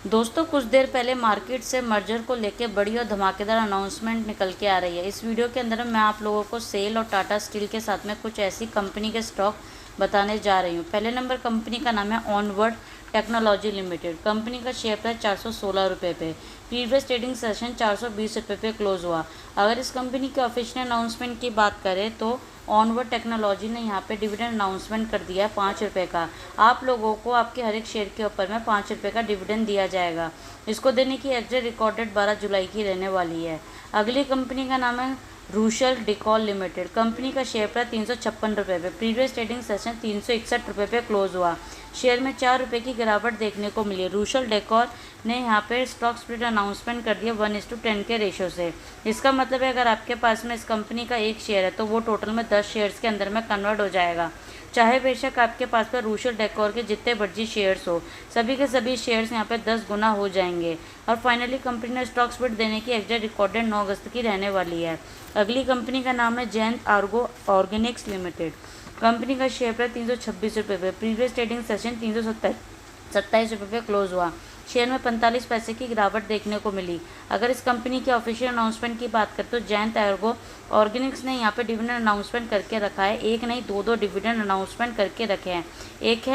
दोस्तों कुछ देर पहले मार्केट से मर्जर को लेकर बड़ी और धमाकेदार अनाउंसमेंट निकल के आ रही है। इस वीडियो के अंदर मैं आप लोगों को सेल और टाटा स्टील के साथ में कुछ ऐसी कंपनी के स्टॉक बताने जा रही हूँ। पहले नंबर कंपनी का नाम है ऑनवर्ड टेक्नोलॉजी लिमिटेड। कंपनी का शेयर प्राइस 416 रुपये पे, प्रीवियस ट्रेडिंग सेशन 420 रुपये पे क्लोज हुआ। अगर इस कंपनी के ऑफिशियल अनाउंसमेंट की बात करें तो ऑनवर्ड टेक्नोलॉजी ने यहाँ पे डिविडेंड अनाउंसमेंट कर दिया है 5 रुपये का। आप लोगों को आपके हर एक शेयर के ऊपर में 5 रुपये का डिविडेंड दिया जाएगा। इसको देने की एग्जैक्ट रिकॉर्ड डेट 12 जुलाई की रहने वाली है। अगली कंपनी का नाम है रूशल डेकोर लिमिटेड। कंपनी का शेयर प्राइस 356 रुपये पे, प्रीवियस ट्रेडिंग सेशन 361 रुपये पे क्लोज हुआ। शेयर में 4 रुपये की गिरावट देखने को मिली। रूशल डेकोर ने यहाँ पे स्टॉक स्प्लिट अनाउंसमेंट कर दिया 1:10 के रेशो से। इसका मतलब है अगर आपके पास में इस कंपनी का एक शेयर है तो वो टोटल में 10 शेयर्स के अंदर में कन्वर्ट हो जाएगा। चाहे बेशक आपके पास पर रूशल डेकोर के जितने मर्जी शेयर्स हो, सभी के सभी शेयर्स यहाँ पे 10 गुना हो जाएंगे। और फाइनली कंपनी ने स्टॉक स्प्लिट देने की एग्जैक्ट रिकॉर्डेड 9 अगस्त की रहने वाली है। अगली कंपनी का नाम है Jaint Ergo Organics limited. Company का शेयर प्राइस 326 रुपये पे, प्रीवियस ट्रेडिंग सेशन 327 रुपये पे क्लोज हुआ। शेयर में 45 पैसे की गिरावट देखने को मिली। अगर इस कंपनी के ऑफिशियल अनाउंसमेंट की बात करें तो जैंत आर्गो ऑर्गेनिक्स ने यहाँ पे डिविडेंड अनाउंसमेंट करके रखा है। एक नहीं दो डिविडेंड अनाउंसमेंट करके रखे हैं। एक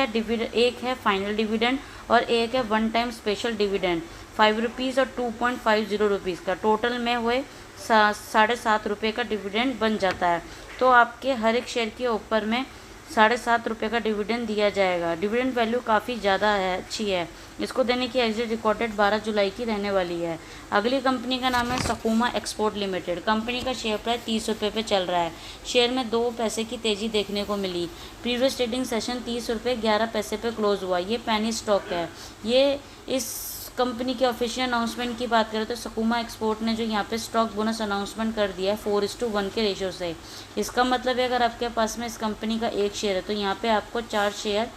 है फाइनल डिविडेंड और एक है one time special dividend 5 rupees और 2.50 रुपीज़ का। टोटल में हुए 7.5 रुपये का डिविडेंड बन जाता है। तो आपके हर एक शेयर के ऊपर में 7.5 रुपये का डिविडेंड दिया जाएगा। डिविडेंड वैल्यू काफ़ी ज़्यादा है, अच्छी है। इसको देने की एग्जैक्ट रिकॉर्डेड 12 जुलाई की रहने वाली है। अगली कंपनी का नाम है सकुमा एक्सपोर्ट लिमिटेड। कंपनी का शेयर प्राइस 30 रुपये पे चल रहा है। शेयर में 2 पैसे की तेज़ी देखने को मिली। प्रीवियस ट्रेडिंग सेशन 30 रुपये 11 पैसे पे क्लोज हुआ। ये पैनी स्टॉक है। ये इस कंपनी के ऑफिशियल अनाउंसमेंट की बात करें तो सकुमा एक्सपोर्ट ने जो यहाँ पे स्टॉक बोनस अनाउंसमेंट कर दिया है 4:1 के रेशो से। इसका मतलब है अगर आपके पास में इस कंपनी का एक शेयर है तो यहाँ पे आपको 4 शेयर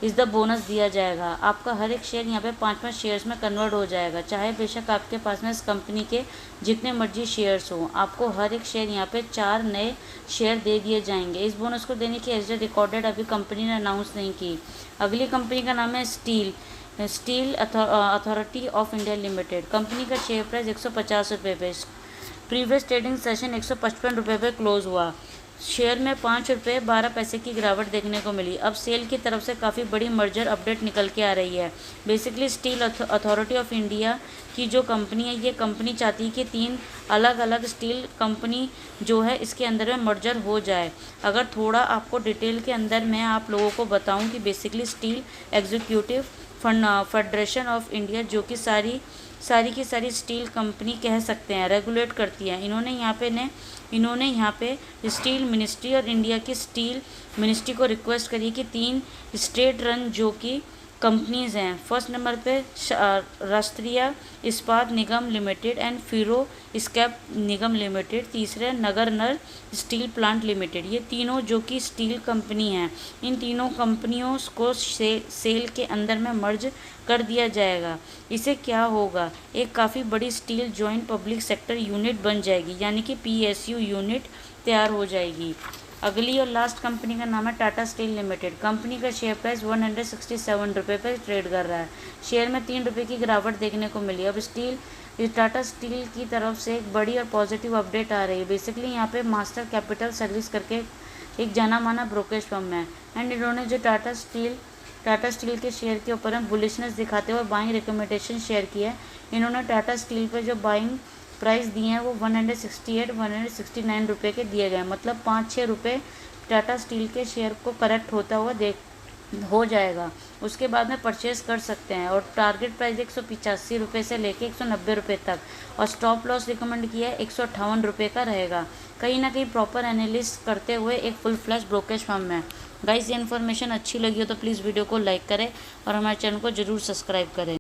इस द बोनस दिया जाएगा। आपका हर एक शेयर यहाँ पे 5-5 शेयर्स में कन्वर्ट हो जाएगा। चाहे बेशक आपके पास में इस कंपनी के जितने मर्जी शेयर्स हो, आपको हर एक शेयर यहाँ पे 4 नए शेयर दे दिए जाएंगे। इस बोनस को देने की एग्जैक्ट रिकॉर्डेड अभी कंपनी ने अनाउंस नहीं की। अगली कंपनी का नाम है steel authority of India limited. Company का शेयर प्राइस 150 रुपये पे, प्रीवियस ट्रेडिंग सेशन 155 रुपये पे क्लोज हुआ। शेयर में 5 रुपये 12 पैसे की गिरावट देखने को मिली। अब सेल की तरफ से काफ़ी बड़ी मर्जर अपडेट निकल के आ रही है। Basically steel authority of India की जो कंपनी है, ये कंपनी चाहती है कि 3 अलग अलग स्टील कंपनी जो है इसके अंदर में मर्जर हो जाए। अगर थोड़ा आपको डिटेल के अंदर मैं आप लोगों को बताऊं कि basically steel executive federation of India जो कि सारी की सारी स्टील कंपनी कह सकते हैं रेगुलेट करती है। इन्होंने यहाँ पे स्टील मिनिस्ट्री और इंडिया की स्टील मिनिस्ट्री को रिक्वेस्ट करी कि 3 स्टेट रन जो कि कंपनीज़ हैं। फर्स्ट नंबर पे Rashtriya Ispat Nigam limited and ferro scrap Nigam limited. तीसरे नगर स्टील प्लांट लिमिटेड। ये तीनों जो कि स्टील कंपनी हैं, इन तीनों कंपनियों को सेल के अंदर में मर्ज कर दिया जाएगा। इसे क्या होगा, एक काफ़ी बड़ी steel joint public sector unit बन जाएगी, यानी कि PSU यूनिट तैयार हो जाएगी। अगली और लास्ट कंपनी का नाम है टाटा स्टील लिमिटेड। कंपनी का शेयर प्राइस 167 रुपये पर ट्रेड कर रहा है। शेयर में 3 रुपये की गिरावट देखने को मिली। अब टाटा स्टील की तरफ से एक बड़ी और पॉजिटिव अपडेट आ रही है। बेसिकली यहाँ पे मास्टर कैपिटल सर्विस करके एक जाना माना ब्रोकरेज फर्म है, एंड इन्होंने जो टाटा स्टील के शेयर के ऊपर में बुलिशनेस दिखाते हुए बाइंग रिकमेंडेशन शेयर किया है। इन्होंने टाटा स्टील पर जो बाइंग प्राइस दिए हैं वो 169 रुपये के दिए गए। मतलब 5-6 रुपये टाटा स्टील के शेयर को करेक्ट होता हुआ हो जाएगा। उसके बाद में परचेज़ कर सकते हैं। और टारगेट प्राइस 185 रुपये से लेके 190 रुपये तक, और स्टॉप लॉस रिकमेंड किया है 158 रुपये का रहेगा। कहीं ना कहीं प्रॉपर एनालिसिस करते हुए एक फुल फ्लैश ब्रोकरेज फर्म है। गाइस, ये इन्फॉर्मेशन अच्छी लगी हो तो प्लीज़ वीडियो को लाइक करें और हमारे चैनल को ज़रूर सब्सक्राइब करें।